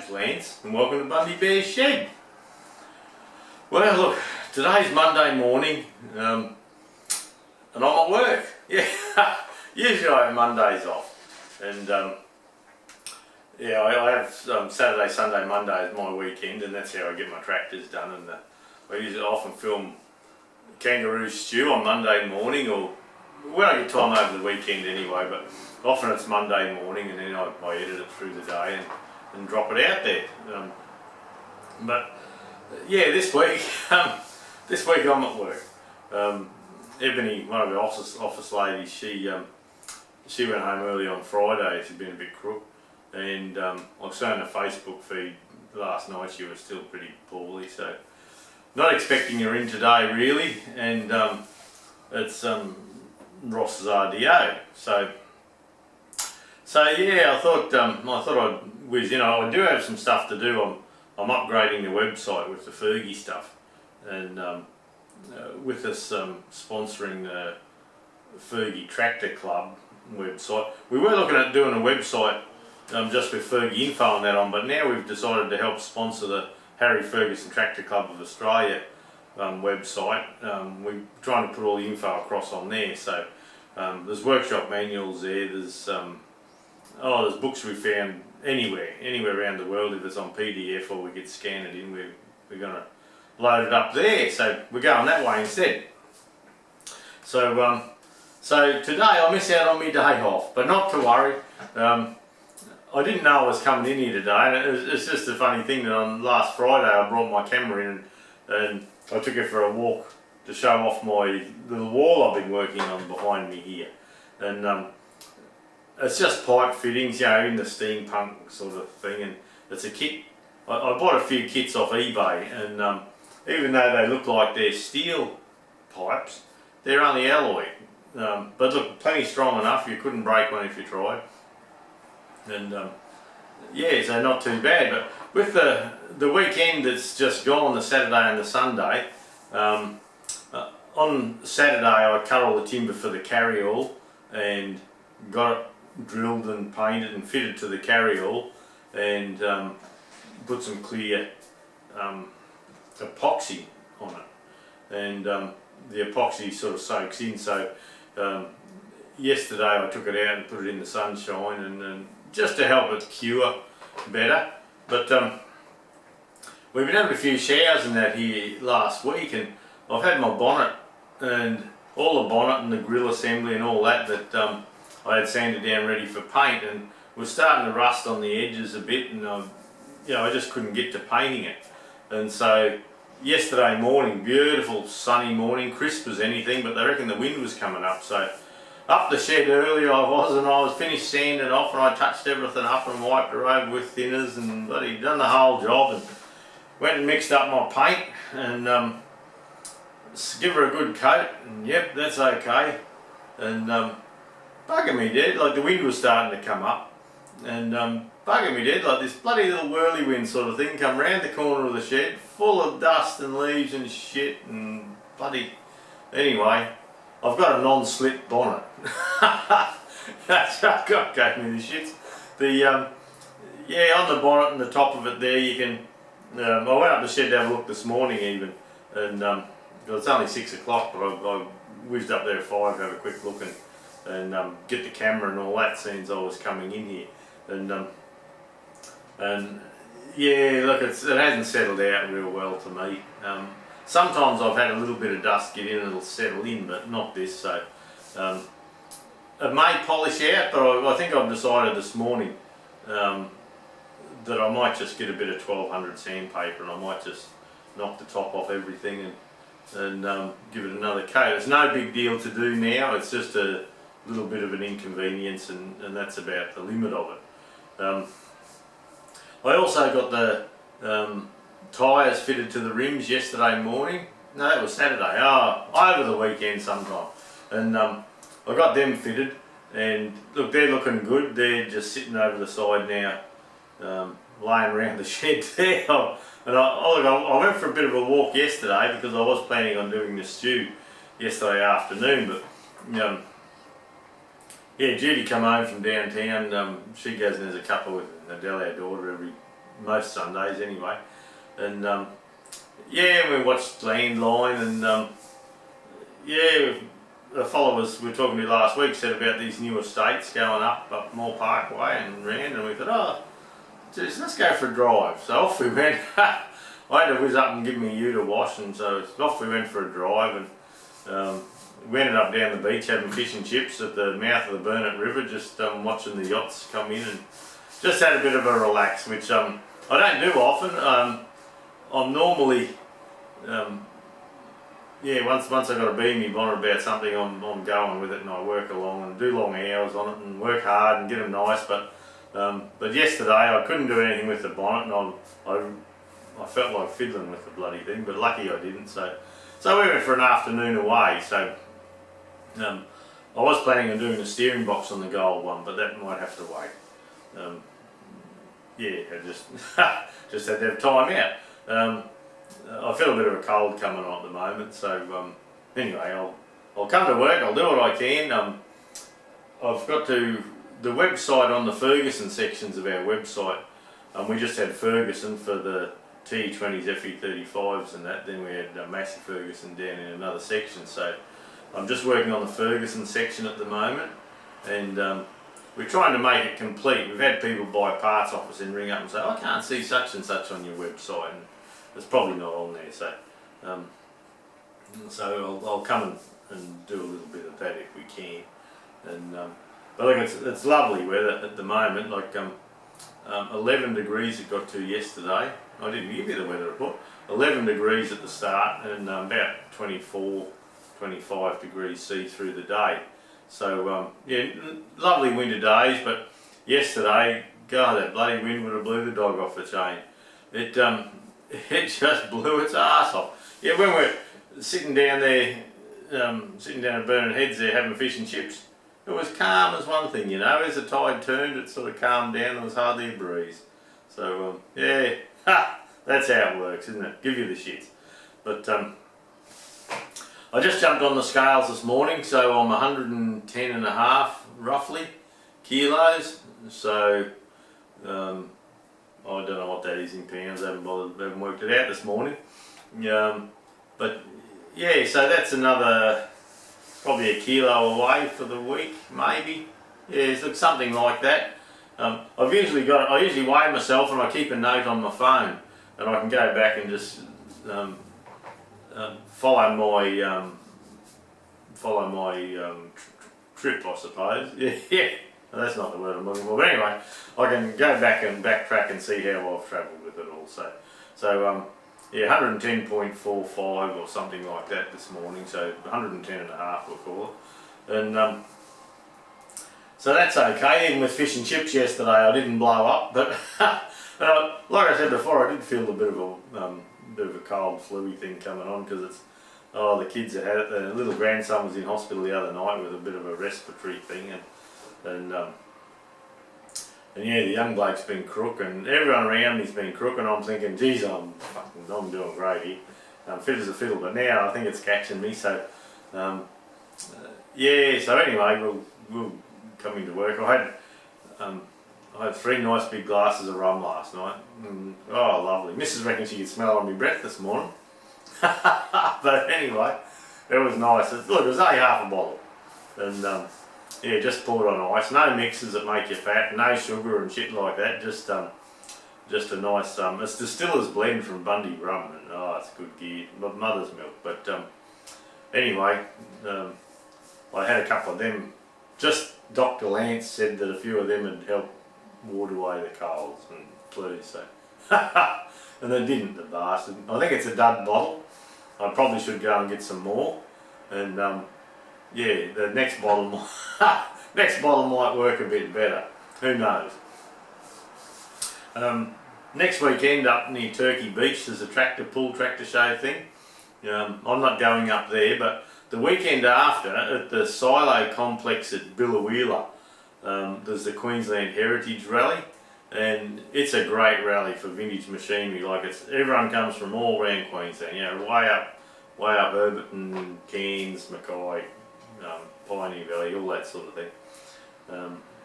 name's Lance and welcome to Bundy Bear's Shed. Well look, today's Monday morning and I'm at work. Yeah, usually I have Mondays off and yeah, I have Saturday, Sunday, Monday as my weekend, and that's how I get my tractors done. And I usually often film Kangaroo Stew on Monday morning, or when I get time over the weekend anyway, but often it's Monday morning and then I edit it through the day and drop it out there. But yeah, this week I'm at work. Ebony, one of the office ladies, she went home early on Friday. She'd been a bit crook, and I saw on the Facebook feed last night she was still pretty poorly, so not expecting her in today really, and it's Ross's RDO. So yeah, I thought I'd whiz in. I do have some stuff to do. I'm upgrading the website with the Fergie stuff, and with us sponsoring the Fergie Tractor Club website. We were looking at doing a website just with Fergie info and that on, but now we've decided to help sponsor the Ferguson Tractor Club of Australia website. We're trying to put all the info across on there. So there's workshop manuals there. There's books we found anywhere around the world. If it's on PDF or we could scan it in, we're going to load it up there. So we're going that way instead. So today I miss out on my day off, but not to worry. I didn't know I was coming in here today, and it's just a funny thing that on last Friday I brought my camera in and I took it for a walk to show off my little wall I've been working on behind me here. And it's just pipe fittings, you know, in the steampunk sort of thing, and it's a kit. I bought a few kits off eBay, and even though they look like they're steel pipes, they're only alloy. But look, plenty strong enough, you couldn't break one if you tried. And yeah, so not too bad. But with the weekend that's just gone, the Saturday and the Sunday, on Saturday I cut all the timber for the carryall and got it drilled and painted and fitted to the carryall, and put some clear epoxy on it, and the epoxy sort of soaks in. So yesterday I took it out and put it in the sunshine, and just to help it cure better. But we've been having a few showers and that here last week, and I've had my bonnet and all the bonnet and the grill assembly and all that I had sanded down ready for paint, and was starting to rust on the edges a bit, and I just couldn't get to painting it. And so yesterday morning, beautiful sunny morning, crisp as anything, but they reckon the wind was coming up, so up the shed early I was finished sanding off, and I touched everything up and wiped her over with thinners and bloody done the whole job, and went and mixed up my paint and give her a good coat, and yep, that's okay. And bugger me dead, like the wind was starting to come up, and bugger me dead, like this bloody little whirlwind sort of thing come round the corner of the shed full of dust and leaves and shit and bloody... Anyway, I've got a non-slip bonnet. That's what gave me the shits. Yeah, on the bonnet and the top of it there you can... I went up the shed to have a look this morning even, and it's only 6 o'clock, but I whizzed up there at 5 to have a quick look and get the camera and all that since I was coming in here. And yeah, look, it hasn't settled out real well to me. Sometimes I've had a little bit of dust get in and it'll settle in, but not this. So it may polish out, but I think I've decided this morning that I might just get a bit of 1200 sandpaper, and I might just knock the top off everything and give it another coat. It's no big deal to do now, it's just a little bit of an inconvenience, and that's about the limit of it. I also got the tyres fitted to the rims yesterday morning. No, that was Saturday. Over the weekend sometime. And I got them fitted, and look, they're looking good. They're just sitting over the side now, laying around the shed there. And I went for a bit of a walk yesterday because I was planning on doing the stew yesterday afternoon, but yeah, Judy come home from downtown. She goes and has a cuppa with Adele, our daughter, every most Sundays anyway. And yeah, we watched Landline, and yeah, the followers we were talking to last week said about these new estates going up Moore Parkway and round, and we thought, oh, geez, let's go for a drive. So off we went. I had to whiz up and give me a ute to wash, and so off we went for a drive, and we ended up down the beach having fish and chips at the mouth of the Burnett River, just watching the yachts come in, and just had a bit of a relax, which I don't do often. I'm normally, yeah, once I got a bee in my bonnet about something, I'm going with it, and I work along and do long hours on it and work hard and get them nice. But yesterday I couldn't do anything with the bonnet, and I felt like fiddling with the bloody thing, but lucky I didn't. So we went for an afternoon away. So I was planning on doing a steering box on the gold one, but that might have to wait. Yeah, I just had to have time out. I feel a bit of a cold coming on at the moment, so anyway, I'll come to work, I'll do what I can. I've got to the website on the Ferguson sections of our website. We just had Ferguson for the T20s, FE35s and that, then we had Massey Ferguson down in another section, so I'm just working on the Ferguson section at the moment, and we're trying to make it complete. We've had people buy parts off us and ring up and say, I can't see such and such on your website, and it's probably not on there, so I'll come and do a little bit of that if we can. And but look, it's lovely weather at the moment. Like 11 degrees it got to yesterday. I didn't give you the weather report. 11 degrees at the start, and about 24, 25 degrees C through the day. So yeah, lovely winter days. But yesterday, God, that bloody wind would have blew the dog off the chain. It just blew its ass off. Yeah, when we're sitting down there, sitting down at Burnett Heads there having fish and chips, it was calm as one thing, you know. As the tide turned, it sort of calmed down. There was hardly a breeze. So yeah, that's how it works, isn't it? Give you the shits. But I just jumped on the scales this morning, so I'm 110.5 roughly kilos. So I don't know what that is in pounds. I haven't worked it out this morning. But yeah, so that's another probably a kilo away for the week, maybe. Yeah, it's something like that. I usually weigh myself, and I keep a note on my phone, and I can go back and just follow my trip, I suppose. Yeah. That's not the word I'm looking for, but anyway, I can go back and backtrack and see how I've travelled with it also. So yeah, 110.45 or something like that this morning, so 110.5 we'll call it. And so that's okay. Even with fish and chips yesterday I didn't blow up, but like I said before, I did feel a bit of a cold flu-y thing coming on, because it's, the kids that had it. The little grandson was in hospital the other night with a bit of a respiratory thing, and yeah, the young bloke's been crook, and everyone around me's been crook, and I'm thinking, geez, I'm doing great here. I'm fit as a fiddle, but now I think it's catching me. So yeah, so anyway, we'll come into work. I had 3 nice big glasses of rum last night. Oh, lovely. Mrs. reckons she could smell it on my breath this morning. But anyway, it was nice. Look, it was only half a bottle, and yeah, just poured on ice. No mixes that make you fat, no sugar and shit like that. Just a nice, it's distiller's blend from Bundy rum, and oh, it's good gear. Mother's milk. But anyway, I had a couple of them. Just Dr. Lance said that a few of them had helped ward away the colds and flu. So, and they didn't, the bastard. I think it's a dud bottle. I probably should go and get some more. And yeah, the next bottle might work a bit better. Who knows? Next weekend up near Turkey Beach there's a tractor show thing. I'm not going up there, but the weekend after at the silo complex at Biloela, there's the Queensland Heritage Rally, and it's a great rally for vintage machinery. Like, everyone comes from all around Queensland, you know, way up Urberton, Cairns, Mackay, Pioneer Valley, all that sort of thing.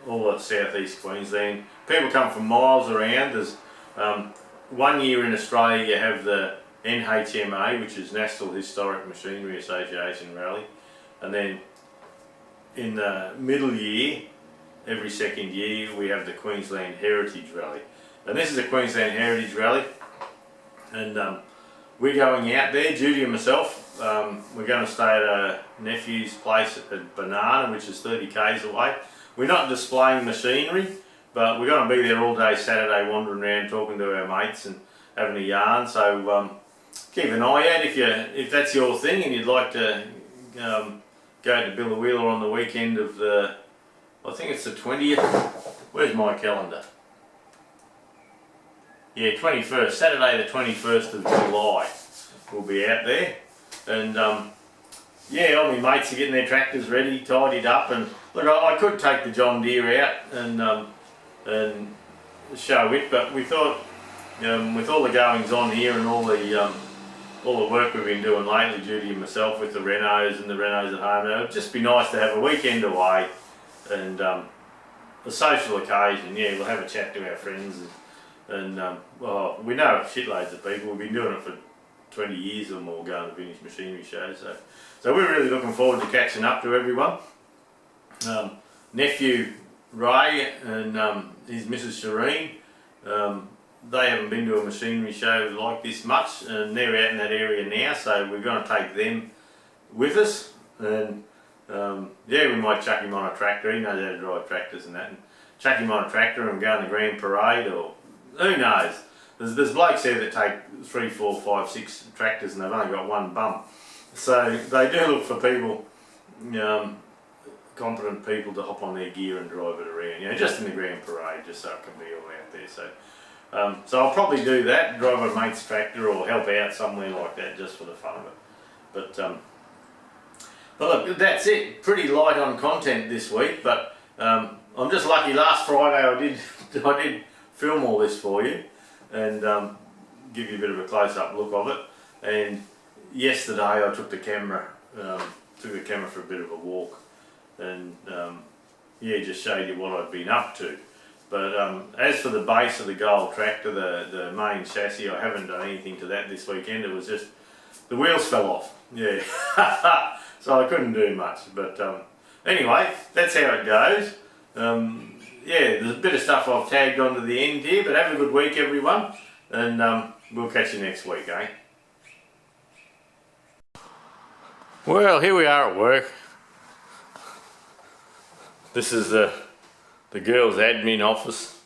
All of southeast Queensland. People come from miles around. 1 year in Australia you have the NHMA, which is National Historic Machinery Association Rally, and then in the middle year, every second year, we have the Queensland Heritage Rally. And this is a Queensland Heritage Rally, and we're going out there, Judy and myself. We're going to stay at a nephew's place at Banana, which is 30 k's away. We're not displaying machinery, but we're going to be there all day Saturday, wandering around talking to our mates and having a yarn. So keep an eye out if that's your thing and you'd like to go to Billawheeler on the weekend of the, I think it's the 20th. Where's my calendar? Yeah, 21st, Saturday the 21st of July. We'll be out there, and yeah, all my mates are getting their tractors ready, tidied up, and look, I could take the John Deere out and show it, but we thought, with all the goings on here and all the work we've been doing lately, Judy and myself, with the renos and the renos at home, it would just be nice to have a weekend away and a social occasion. Yeah, we'll have a chat to our friends, and well, we know shitloads of people. We've been doing it for 20 years or more, going to vintage machinery shows, so we're really looking forward to catching up to everyone. Nephew Ray and his Mrs. Shireen, they haven't been to a machinery show like this much, and they're out in that area now, so we're going to take them with us, and yeah, we might chuck him on a tractor. He knows how to drive tractors and that, and chuck him on a tractor and go on the Grand Parade, or who knows. There's blokes there that take 3, 4, 5, 6 tractors and they've only got one bump. So they do look for people, competent people to hop on their gear and drive it around, just in the Grand Parade, just so it can be all out there. So I'll probably do that, drive a mate's tractor or help out somewhere like that just for the fun of it. But look, that's it. Pretty light on content this week, but I'm just lucky. Last Friday I did film all this for you and give you a bit of a close-up look of it. And yesterday I took the camera for a bit of a walk, and yeah, just showed you what I'd been up to. But as for the base of the gold tractor, the main chassis, I haven't done anything to that this weekend. It was just the wheels fell off. Yeah, so I couldn't do much. But anyway, that's how it goes. Yeah, there's a bit of stuff I've tagged onto the end here, but have a good week, everyone, and we'll catch you next week, eh? Well, here we are at work. This is the girls' admin office.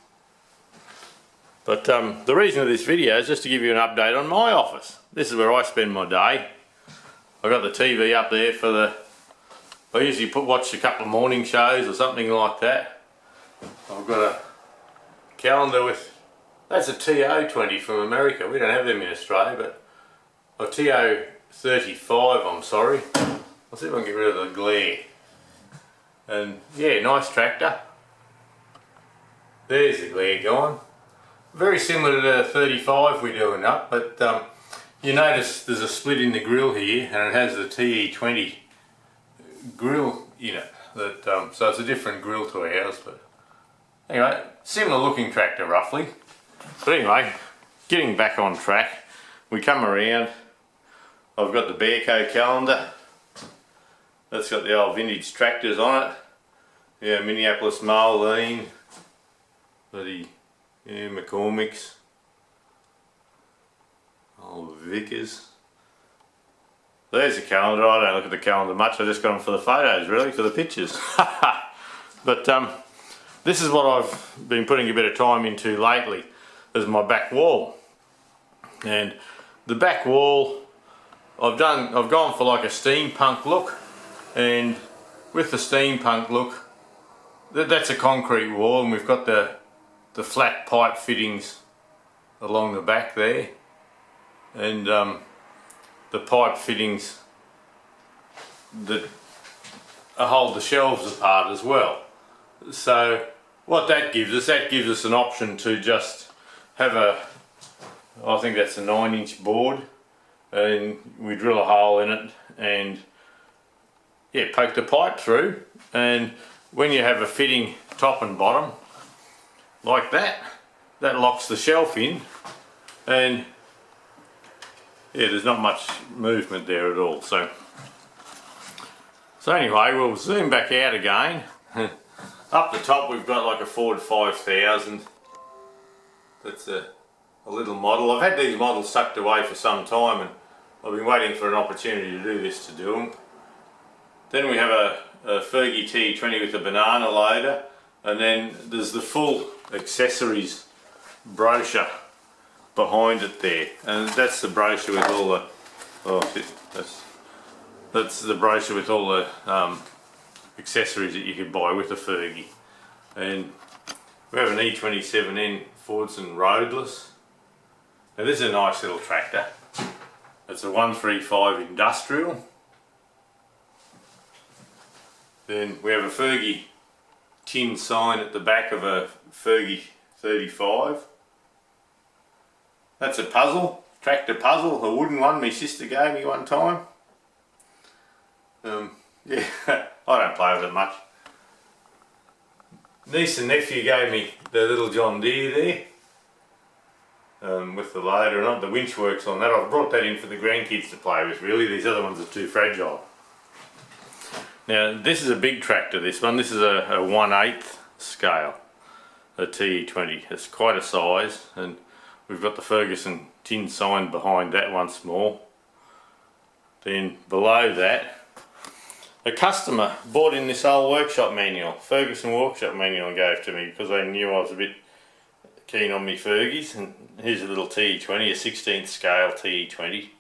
But the reason of this video is just to give you an update on my office. This is where I spend my day. I've got the TV up there for I usually watch a couple of morning shows or something like that. I've got a calendar with, that's a TO20 from America. We don't have them in Australia, but a TO35, I'm sorry. I'll see if I can get rid of the glare. And yeah, nice tractor. There's the glare gone. Very similar to the 35 we're doing up, but you notice there's a split in the grill here, and it has the TE20 grill in it. So it's a different grill to ours, but anyway, similar looking tractor roughly. But anyway, getting back on track, we come around. I've got the Bearco calendar. That's got the old vintage tractors on it. Yeah, Minneapolis Moline, bloody McCormick's, old Vickers. There's the calendar. I don't look at the calendar much. I just got them for the photos, really, for the pictures. But this is what I've been putting a bit of time into lately, is my back wall. And the back wall, I've gone for like a steampunk look, and with the steampunk look, that's a concrete wall, and we've got the flat pipe fittings along the back there, and the pipe fittings that hold the shelves apart as well. So what that gives us an option to just have I think that's a 9-inch board, and we drill a hole in it and yeah, poke the pipe through, and when you have a fitting top and bottom like that, that locks the shelf in, and yeah, there's not much movement there at all. So anyway, we'll zoom back out again. Up the top we've got like a Ford 5000. That's a little model. I've had these models tucked away for some time, and I've been waiting for an opportunity to do this to do them. Then we have a Fergie T20 with a banana loader, and then there's the full accessories brochure behind it there, and that's the brochure with all the that's the brochure with all the accessories that you could buy with a Fergie. And we have an E27N Ferguson roadless. Now this is a nice little tractor. It's a 135 industrial. Then we have a Fergie tin sign at the back of a Fergie 35. That's a puzzle, tractor puzzle, a wooden one my sister gave me one time. Yeah, I don't play with it much. Niece and nephew gave me the little John Deere there, with the loader, and the winch works on that. I've brought that in for the grandkids to play with really. These other ones are too fragile. Now this is a big tractor, this one. This is a 1/8 scale, a TE20. It's quite a size, and we've got the Ferguson tin sign behind that once more. Then below that, a customer bought in this old workshop manual, Ferguson workshop manual, and gave to me because they knew I was a bit keen on me Fergies. And here's a little TE20, a 16th scale TE20.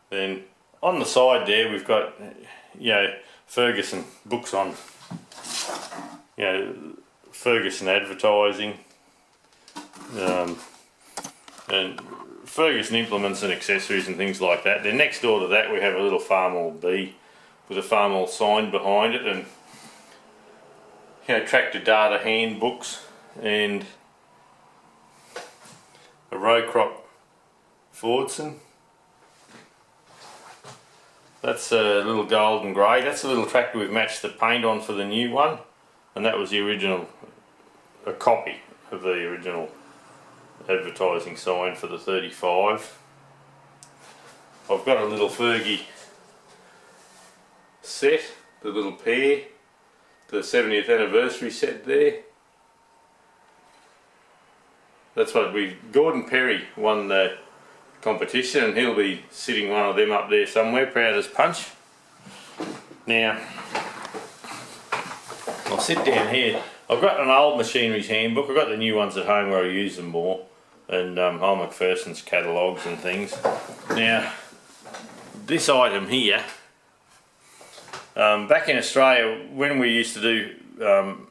Then on the side there we've got, you know, Ferguson books on, you know, Ferguson advertising, and Ferguson implements and accessories and things like that. Then next door to that we have a little Farmall B with a Farmall sign behind it, and you know, tractor data handbooks, and a row crop Ferguson. That's a little gold and grey. That's a little tractor we've matched the paint on for the new one, and that was the original, a copy of the original advertising sign for the 35. I've got a little Fergie set, the little pair, the 70th anniversary set there. That's what Gordon Perry won the competition, and he'll be sitting one of them up there somewhere, proud as punch. Now, I'll sit down here. I've got an old machinery's handbook. I've got the new ones at home where I use them more, and old McPherson's catalogues and things. Now, this item here, back in Australia when we used to do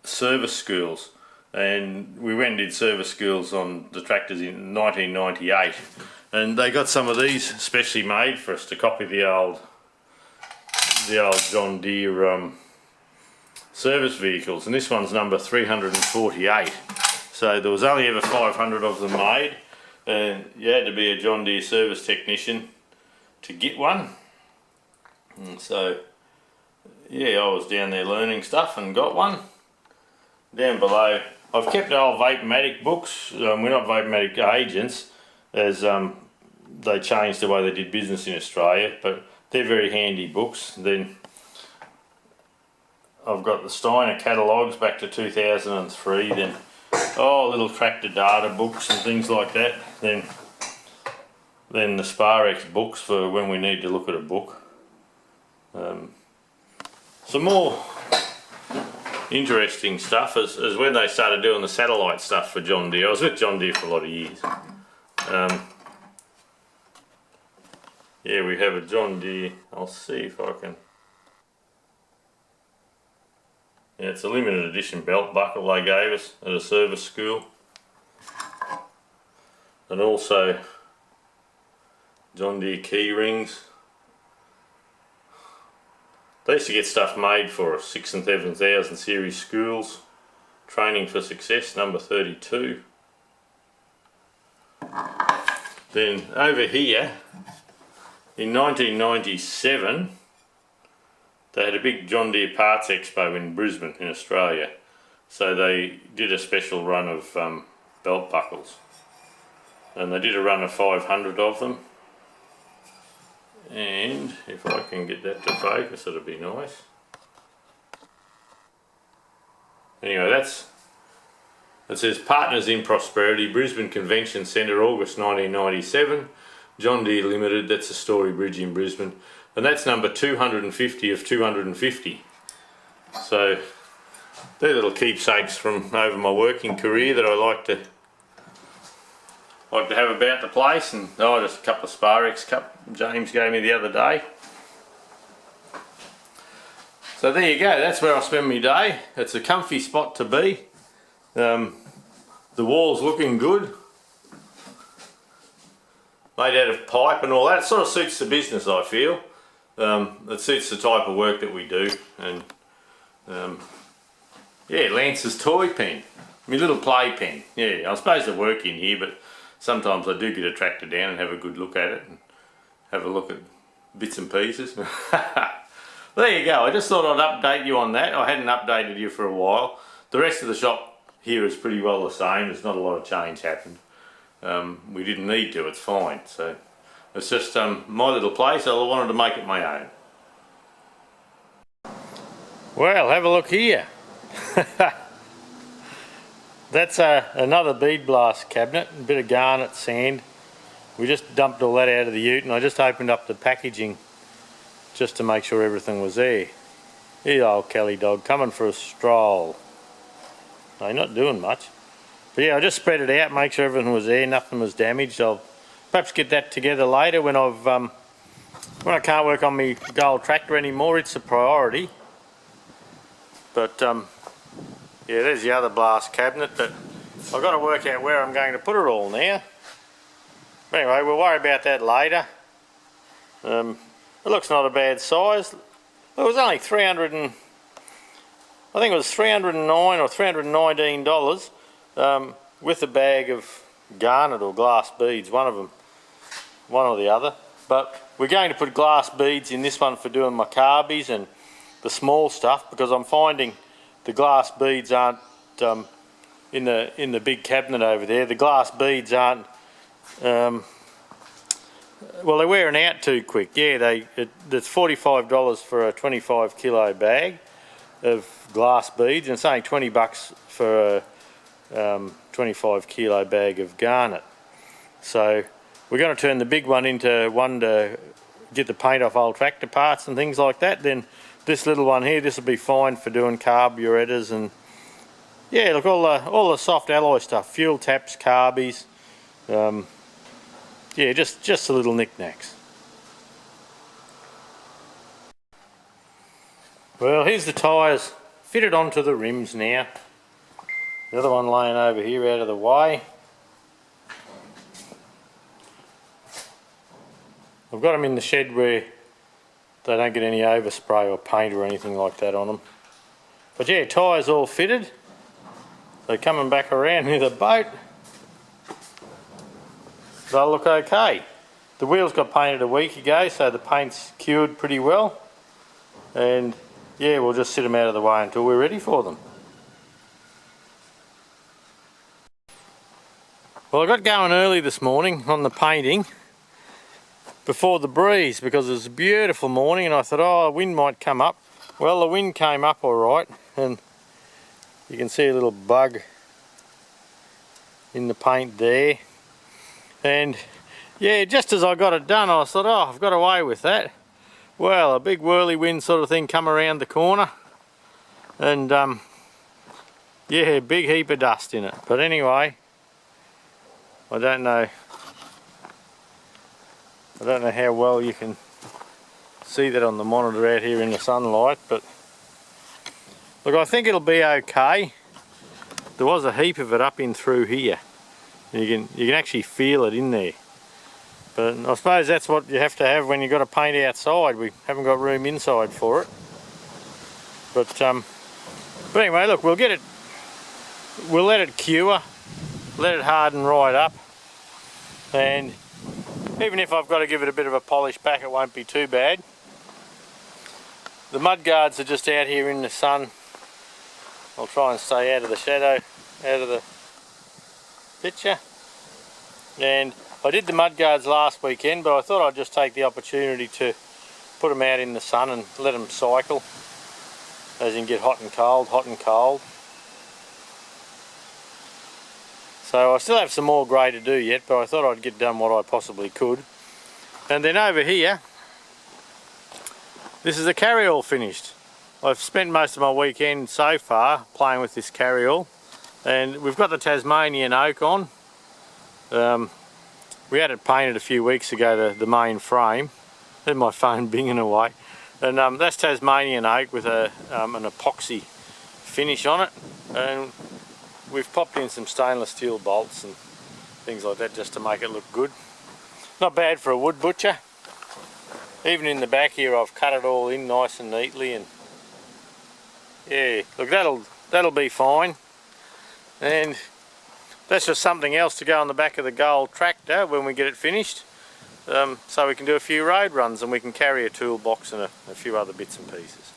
service schools, and we went and did service schools on the tractors in 1998, and they got some of these specially made for us to copy the old John Deere service vehicles, and this one's number 348. So there was only ever 500 of them made, and you had to be a John Deere service technician to get one. And so yeah, I was down there learning stuff and got one. Down below I've kept old Vape-matic books. We're not Vape-matic agents, as they changed the way they did business in Australia, but they're very handy books. Then I've got the Steiner catalogues back to 2003, then little tractor data books and things like that. Then the Sparex books for when we need to look at a book. Some more interesting stuff is when they started doing the satellite stuff for John Deere. I was with John Deere for a lot of years. Yeah, we have a John Deere. I'll see if I can. Yeah, it's a limited edition belt buckle they gave us at a service school, and also John Deere key rings. They used to get stuff made for 6,000 and 7,000 series schools. Training for Success, number 32. Then over here, in 1997, they had a big John Deere Parts Expo in Brisbane in Australia. So they did a special run of belt buckles, and they did a run of 500 of them, and if I can get that to focus, it'll be nice. Anyway, it says Partners in Prosperity, Brisbane Convention Centre, August 1997, John Deere Limited. That's a Story Bridge in Brisbane, and that's number 250 of 250. So they're little keepsakes from over my working career that I like to have about the place. And just a couple of Sparex James gave me the other day. So there you go, that's where I spend my day. It's a comfy spot to be. The wall's looking good. Made out of pipe and all that. It sort of suits the business, I feel. It suits the type of work that we do. And yeah, Lance's toy pen. My little play pen. Yeah, I'm supposed to work in here, but sometimes I do get a tractor down and have a good look at it and have a look at bits and pieces. There you go, I just thought I'd update you on that. I hadn't updated you for a while. The rest of the shop here is pretty well the same. There's not a lot of change happened. We didn't need to, it's fine. So it's just my little place. I wanted to make it my own. Well, have a look here. That's another bead blast cabinet, a bit of garnet sand. We just dumped all that out of the ute, and I just opened up the packaging just to make sure everything was there. Here, old Kelly dog, coming for a stroll. No, you're not doing much. But yeah, I just spread it out, make sure everything was there, nothing was damaged. I'll perhaps get that together later when I can't work on my gold tractor anymore. It's a priority. But yeah, there's the other blast cabinet, but I've got to work out where I'm going to put it all now. But anyway, we'll worry about that later. It looks not a bad size. It was only I think it was $309 or $319 with a bag of garnet or glass beads, one or the other. But we're going to put glass beads in this one for doing my carbies and the small stuff, because I'm finding the glass beads aren't in the big cabinet over there. The glass beads aren't well, they're wearing out too quick. Yeah, it's $45 for a 25 kilo bag of glass beads, and it's only $20 for a 25 kilo bag of garnet. So we're going to turn the big one into one to get the paint off old tractor parts and things like that. Then this little one here, this will be fine for doing carburetors and yeah, look, all the soft alloy stuff, fuel taps, carbies. Yeah, just the little knickknacks. Well, here's the tyres fitted onto the rims now. The other one laying over here out of the way. I've got them in the shed where they don't get any overspray or paint or anything like that on them. But yeah, tyres all fitted. So coming back around with a boat, they'll look okay. The wheels got painted a week ago, so the paint's cured pretty well. And yeah, we'll just sit them out of the way until we're ready for them. Well, I got going early this morning on the painting before the breeze, because it was a beautiful morning and I thought, oh, the wind might come up. Well, the wind came up all right, and you can see a little bug in the paint there. And yeah, just as I got it done, I thought, oh, I've got away with that. Well, a big whirly wind sort of thing come around the corner, and yeah, big heap of dust in it. But anyway, I don't know how well you can see that on the monitor out here in the sunlight, but look, I think it'll be okay. There was a heap of it up in through here. You can actually feel it in there. But I suppose that's what you have to have when you've got to paint outside. We haven't got room inside for it. But anyway, look, we'll let it cure, let it harden right up, and even if I've got to give it a bit of a polish back, it won't be too bad. The mud guards are just out here in the sun I'll try and stay out of the shadow, out of the picture. And I did the mudguards last weekend, but I thought I'd just take the opportunity to put them out in the sun and let them cycle, as in get hot and cold, hot and cold. So I still have some more grey to do yet, but I thought I'd get done what I possibly could. And then over here, this is a carryall finished. I've spent most of my weekend so far playing with this carryall, and we've got the Tasmanian oak on. We had it painted a few weeks ago, the main frame. There's my phone binging away. And that's Tasmanian oak with an epoxy finish on it. And we've popped in some stainless steel bolts and things like that just to make it look good. Not bad for a wood butcher. Even in the back here I've cut it all in nice and neatly, and yeah, look, that'll be fine. And that's just something else to go on the back of the gold tractor when we get it finished, so we can do a few road runs and we can carry a toolbox and a few other bits and pieces.